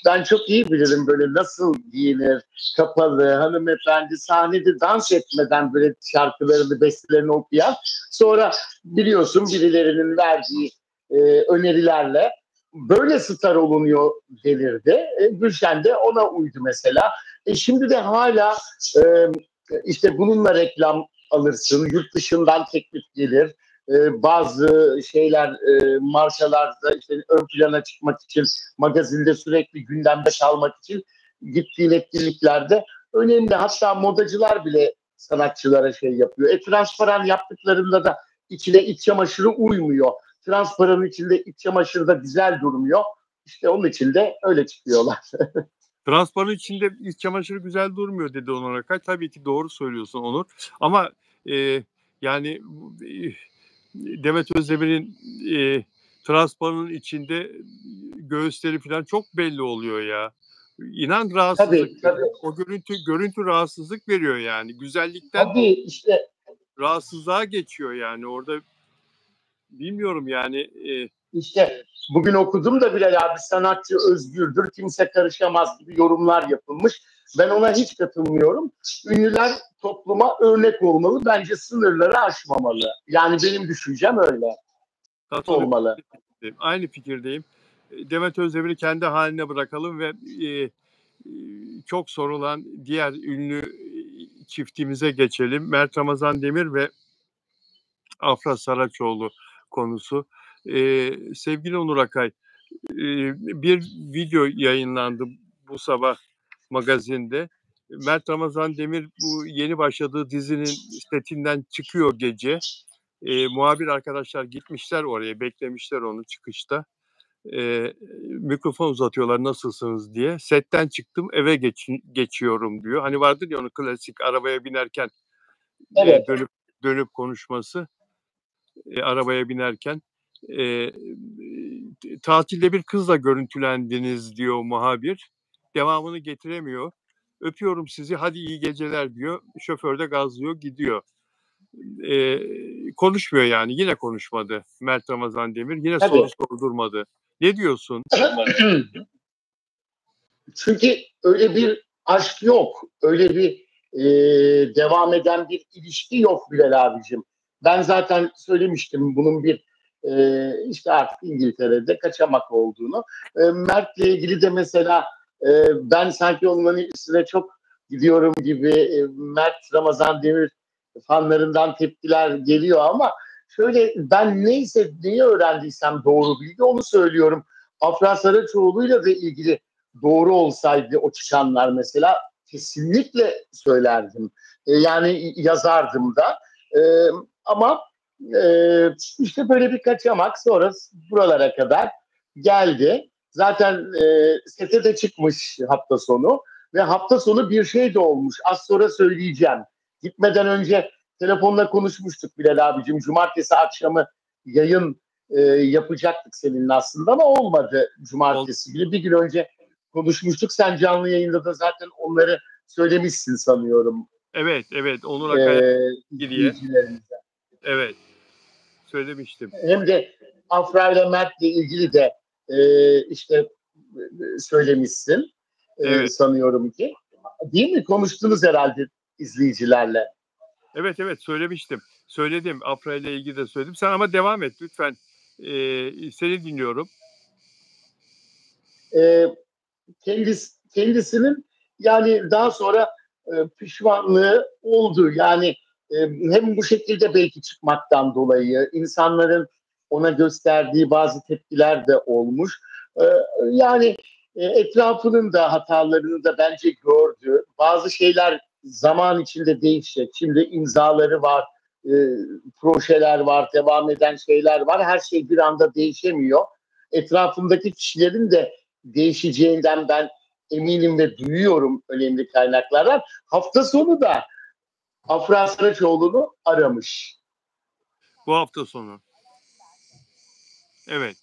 ben çok iyi bilirim, böyle nasıl giyinir, kapalı, hanımefendi, sahnede dans etmeden böyle şarkılarını, bestelerini okuyan, sonra biliyorsun birilerinin verdiği önerilerle böyle star olunuyor denirdi. Gülşen de ona uydu mesela. Şimdi de hala işte bununla reklam alırsın, yurt dışından teklif gelir. Bazı şeyler, markalarda işte ön plana çıkmak için, magazinde sürekli gündemde kalmak için gittiğin etkinliklerde önemli. Hatta modacılar bile sanatçılara şey yapıyor. Transparan yaptıklarında da içine iç çamaşırı uymuyor. Transparanın içinde iç çamaşırı da güzel durmuyor. İşte onun için de öyle çıkıyorlar. Transparan içinde iç çamaşırı güzel durmuyor dedi Onur Akay. Tabii ki doğru söylüyorsun Onur. Ama yani Demet Özdemir'in transparanın içinde göğüsleri falan çok belli oluyor ya. İnan rahatsızlık. Tabii. O görüntü rahatsızlık veriyor yani. Güzellikten tabii işte rahatsızlığa geçiyor yani. Orada bilmiyorum yani. İşte bugün okudum da Bilal abi, sanatçı özgürdür, kimse karışamaz gibi yorumlar yapılmış. Ben ona hiç katılmıyorum. Ünlüler topluma örnek olmalı. Bence sınırları aşmamalı. Yani benim düşüncem öyle olmalı. Aynı fikirdeyim. Demet Özdemir'i kendi haline bırakalım ve çok sorulan diğer ünlü çiftimize geçelim. Mert Ramazan Demir ve Afra Saraçoğlu konusu. Sevgili Onur Akay, bir video yayınlandı bu sabah magazinde. Mert Ramazan Demir bu yeni başladığı dizinin setinden çıkıyor gece. Muhabir arkadaşlar gitmişler oraya, beklemişler onu çıkışta. Mikrofon uzatıyorlar nasılsınız diye. Setten çıktım eve geçiyorum diyor. Hani vardır ya onun klasik arabaya binerken Evet. dönüp konuşması. Arabaya binerken tatilde bir kızla görüntülendiniz diyor muhabir. Devamını getiremiyor. Öpüyorum sizi, hadi iyi geceler diyor. Şoför de gazlıyor gidiyor. Konuşmuyor yani. Yine konuşmadı Mert Ramazan Demir. Yine soru sordurmadı. Ne diyorsun? Çünkü öyle bir aşk yok. Öyle bir devam eden bir ilişki yok Bilal abicim. Ben zaten söylemiştim bunun bir işte artık İngiltere'de kaçamak olduğunu. Mert'le ilgili de mesela ben sanki onların üstüne çok gidiyorum gibi Mert Ramazan Demir fanlarından tepkiler geliyor ama şöyle, ben neyse neyi öğrendiysem doğru bilgi onu söylüyorum. Afra Saraçoğlu'yla da ilgili doğru olsaydı o çıkanlar mesela kesinlikle söylerdim. Yani yazardım da. Ama işte böyle bir kaçamak sonra buralara kadar geldi. Zaten sete de çıkmış hafta sonu ve hafta sonu bir şey de olmuş. Az sonra söyleyeceğim. Gitmeden önce telefonla konuşmuştuk Bilal abicim. Cumartesi akşamı yayın yapacaktık seninle aslında ama olmadı cumartesi günü. Bir gün önce konuşmuştuk. Sen canlı yayında da zaten onları söylemişsin sanıyorum. Evet, evet. Onur Akay diye. izleyicilerimize. Evet. Söylemiştim. Hem de Afra ile Mert'le ilgili de işte söylemişsin Evet. sanıyorum ki. Değil mi? Konuştunuz herhalde izleyicilerle. Evet, evet. Söylemiştim. Söyledim. Afra ile ilgili de söyledim. Sen ama devam et lütfen. Seni dinliyorum. Kendisinin yani daha sonra pişmanlığı oldu. Yani hem bu şekilde belki çıkmaktan dolayı insanların ona gösterdiği bazı tepkiler de olmuş. E, Yani etrafının da hatalarını da bence gördü. Bazı şeyler zaman içinde değişecek. Şimdi imzaları var, e, projeler var, devam eden şeyler var. Her şey bir anda değişemiyor. Etrafındaki kişilerin de değişeceğinden ben eminim ve duyuyorum önemli kaynaklardan. Hafta sonu da Afra Saraçoğlu'nu aramış. Bu hafta sonu. Evet.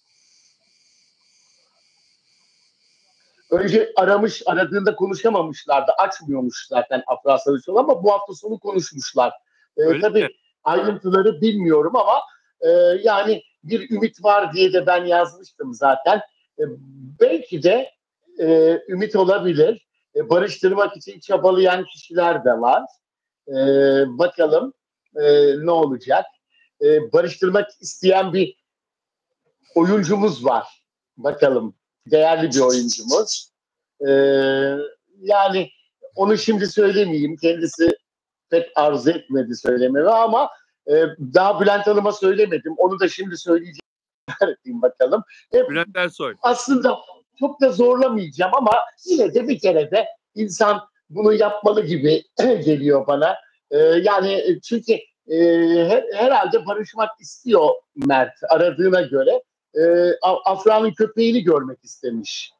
Önce aramış, aradığında konuşamamışlardı. Açmıyormuş zaten Afra Saraçoğlu ama bu hafta sonu konuşmuşlar. Öyle mi? Tabii ayrıntıları bilmiyorum ama yani bir ümit var diye de ben yazmıştım zaten. Belki de ümit olabilir. Barıştırmak için çabalayan kişiler de var. Bakalım ne olacak. Barıştırmak isteyen bir oyuncumuz var. Bakalım. Değerli bir oyuncumuz. Ee, Yani onu şimdi söylemeyeyim. Kendisi pek arzu etmedi söylememi ama daha Bülent Hanım'a söylemedim. Onu da şimdi söyleyeceğim bakalım. Bülent Ersoy. Aslında çok da zorlamayacağım ama yine de bir kere de insan bunu yapmalı gibi geliyor bana. Yani çünkü herhalde barışmak istiyor Mert aradığına göre. Afra'nın köpeğini görmek istemiş.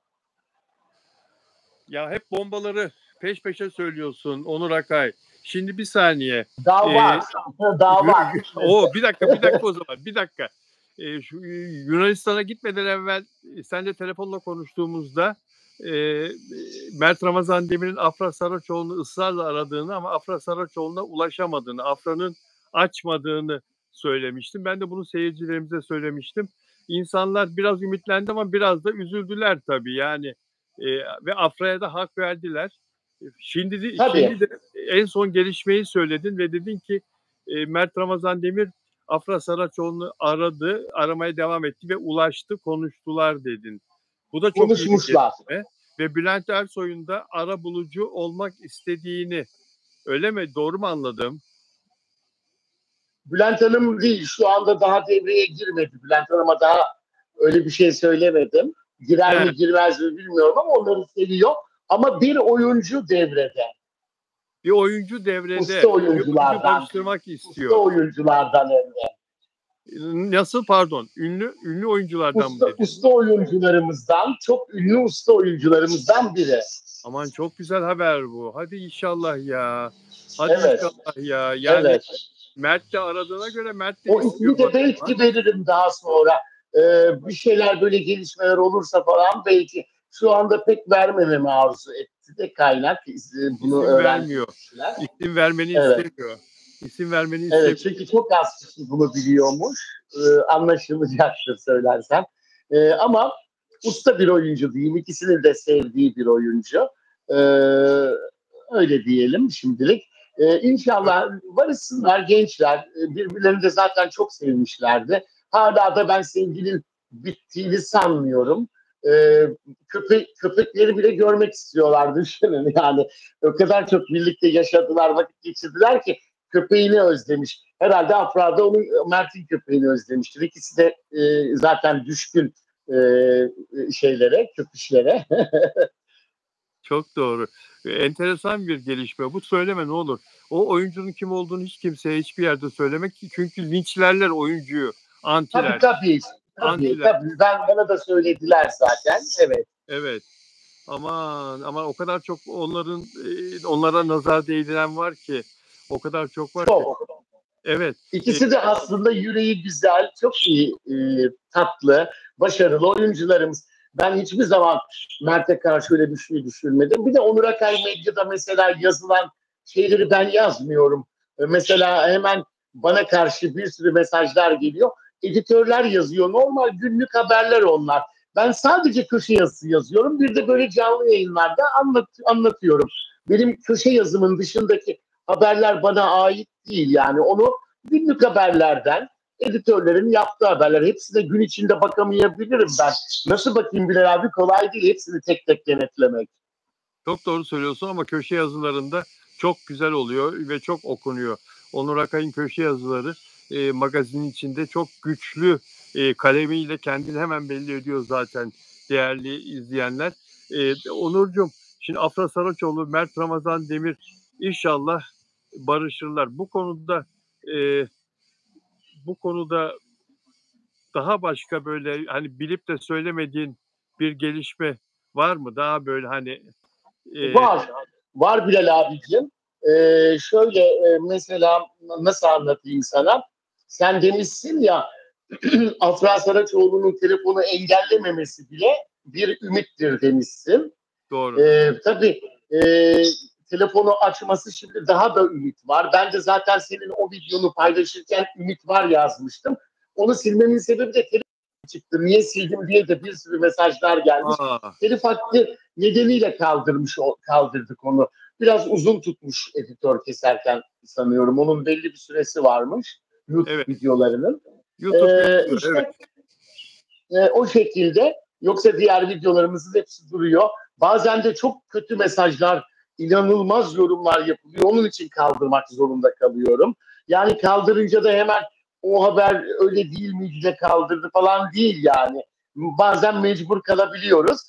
Ya hep bombaları peş peşe söylüyorsun Onur Akay. Şimdi bir saniye. Daha var. Daha var. Bir dakika o zaman. Bir dakika. Şu Yunanistan'a gitmeden evvel seninle telefonla konuştuğumuzda Mert Ramazan Demir'in Afra Saraçoğlu'nu ısrarla aradığını ama Afra Saraçoğlu'na ulaşamadığını, Afra'nın açmadığını söylemiştim. Ben de bunu seyircilerimize söylemiştim. İnsanlar biraz ümitlendi ama biraz da üzüldüler tabii. Yani ve Afra'ya da hak verdiler. Şimdi de en son gelişmeyi söyledin ve dedin ki Mert Ramazan Demir Afra Saraçoğlu'nu aradı, aramaya devam etti ve ulaştı, konuştular dedin. Bu da çok iyi bir gelişme. Ve Bülent Ersoy'un da arabulucu olmak istediğini, öyle mi? Doğru mu anladım? Bülent Hanım değil, şu anda daha devreye girmedi. Bülent Hanım'a daha öyle bir şey söylemedim. Girer mi girmez mi bilmiyorum ama onları seviyor. Ama bir oyuncu devrede. Bir oyuncu devrede. Usta oyunculardan. Bir barıştırmak istiyor. Usta oyunculardan hem Nasıl pardon? Ünlü oyunculardan mı dedin? Usta oyuncularımızdan, çok ünlü usta oyuncularımızdan biri. Aman çok güzel haber bu. Hadi inşallah ya. Hadi inşallah ya. Yani Mert de aradığına göre Mert de o ismi de belki veririm daha sonra. Bir şeyler böyle gelişmeler olursa falan belki şu anda pek vermememi arzu etti de kaynak bunu vermiyor. İsim vermeni istemiyor. İsim vermeni istemiyor. Evet, çünkü çok az kişi bunu biliyormuş. Anlaşılacaktır söylersem. Ama usta bir oyuncu diyeyim. İkisinin de sevdiği bir oyuncu. Öyle diyelim şimdilik. İnşallah barışsınlar gençler. Birbirlerini de zaten çok sevmişlerdi. Hala da ben sevginin bittiğini sanmıyorum. Köpekleri bile görmek istiyorlar, düşünün yani. O kadar çok birlikte yaşadılar, vakit geçirdiler ki köpeğini özlemiş. Herhalde Afra da onun Mert'in köpeğini özlemiştir. İkisi de zaten düşkün şeylere, köpüşlere. Çok doğru. Enteresan bir gelişme. Bu söyleme ne olur. O oyuncunun kim olduğunu hiç kimseye hiçbir yerde söylemek, çünkü linçlerler oyuncuyu. Antiler. Tabii. Bana da söylediler zaten. Evet. Evet. Aman o kadar çok onlara nazar değdiren var ki. O kadar çok var ki. Evet. İkisi de aslında yüreği güzel, çok iyi, tatlı, başarılı oyuncularımız. Ben hiçbir zaman Mert'e karşı öyle bir şey düşünmedim. Bir de Onur Akay medyada mesela yazılan şeyleri ben yazmıyorum. Mesela hemen bana karşı bir sürü mesajlar geliyor. Editörler yazıyor. Normal günlük haberler onlar. Ben sadece köşe yazısı yazıyorum. Bir de böyle canlı yayınlarda anlatıyorum. Benim köşe yazımın dışındaki haberler bana ait değil yani. Onu günlük haberlerden, editörlerin yaptığı haberler. Hepsine gün içinde bakamayabilirim ben. Nasıl bakayım Bilal abi? Kolay değil hepsini tek tek denetlemek. Çok doğru söylüyorsun ama köşe yazılarında çok güzel oluyor ve çok okunuyor. Onur Akay'ın köşe yazıları magazinin içinde çok güçlü, kalemiyle kendini hemen belli ediyor zaten değerli izleyenler. Onurcuğum, şimdi Afra Saraçoğlu, Mert Ramazan Demir inşallah barışırlar. Bu konuda daha başka böyle hani bilip de söylemediğin bir gelişme var mı? Daha böyle hani Var. Var Bilal abicim. Şöyle mesela nasıl anlatayım sana? Sen demişsin ya Afra Saraçoğlu'nun telefonu engellememesi bile bir ümittir demişsin. doğru. Tabii telefonu açması şimdi daha da ümit var. Ben de zaten senin o videonu paylaşırken ümit var yazmıştım. Onu silmemin sebebi de telefon çıktı. Niye sildim diye de bir sürü mesajlar gelmiş. Telif hakkı nedeniyle kaldırdık onu. Biraz uzun tutmuş editör keserken sanıyorum. Onun belli bir süresi varmış YouTube videolarının. YouTube O şekilde. Yoksa diğer videolarımızın hepsi duruyor. Bazen de çok kötü mesajlar, inanılmaz yorumlar yapılıyor. Onun için kaldırmak zorunda kalıyorum. Yani kaldırınca da hemen o haber öyle değil miydi de kaldırdı falan değil yani. Bazen mecbur kalabiliyoruz.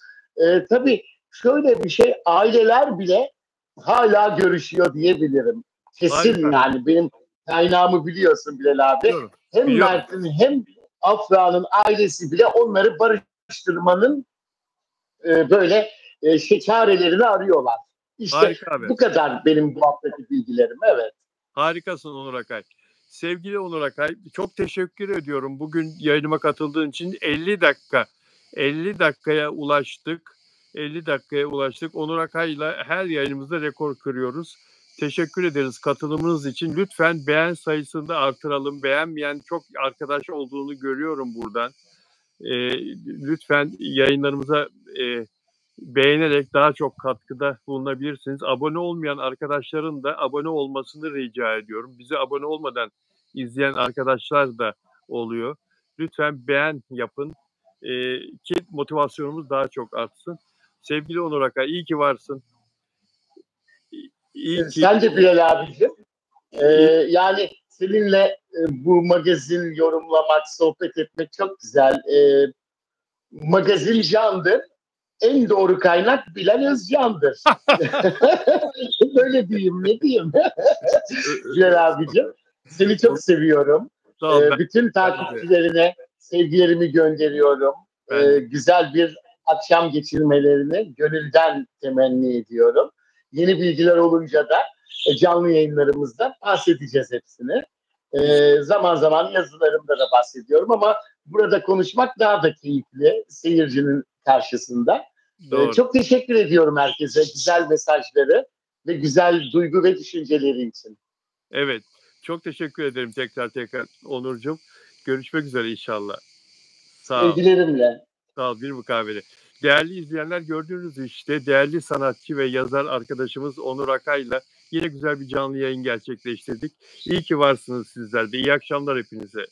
Tabii şöyle bir şey, aileler bile hala görüşüyor diyebilirim. Kesin yani benim kaynağımı biliyorsun Bilal abi. Hem Mert'in hem Afra'nın ailesi bile onları barıştırmanın böyle şekarelerini arıyorlar. İşte bu kadar benim bu haftaki bilgilerim. Evet. Harikasın Onur Akay. Sevgili Onur Akay, çok teşekkür ediyorum. Bugün yayınıma katıldığın için 50 dakikaya ulaştık. 50 dakikaya ulaştık. Onur Akay'la her yayınımızda rekor kırıyoruz. Teşekkür ederiz katılımınız için. Lütfen beğen sayısını da artıralım. Beğenmeyen çok arkadaş olduğunu görüyorum buradan. Lütfen yayınlarımıza beğenerek daha çok katkıda bulunabilirsiniz. Abone olmayan arkadaşların da abone olmasını rica ediyorum. Bize abone olmadan izleyen arkadaşlar da oluyor. Lütfen beğen yapın ki motivasyonumuz daha çok artsın. Sevgili Onur Akay, iyi ki varsın. İyi ki... Sen de Bilal abicim. Yani seninle bu magazin yorumlamak, sohbet etmek çok güzel. Magazin candır. En doğru kaynak Bilal Özcan'dır. Böyle diyeyim, ne diyeyim? Bilal abicim, seni çok seviyorum. Bütün takipçilerine sevgilerimi gönderiyorum. Güzel bir akşam geçirmelerini gönülden temenni ediyorum. Yeni bilgiler olunca da canlı yayınlarımızda bahsedeceğiz hepsini. Zaman zaman yazılarımda da bahsediyorum ama burada konuşmak daha da keyifli seyircinin karşısında. Çok teşekkür ediyorum herkese güzel mesajları ve güzel duygu ve düşünceleri için. Evet, çok teşekkür ederim tekrar Onurcuğum. Görüşmek üzere inşallah. Sağ ol. Sevgilerimle. Sağ ol, bir mukabele. Değerli izleyenler, gördüğünüz işte değerli sanatçı ve yazar arkadaşımız Onur Akay'la yine güzel bir canlı yayın gerçekleştirdik. İyi ki varsınız sizler de. İyi akşamlar hepinize.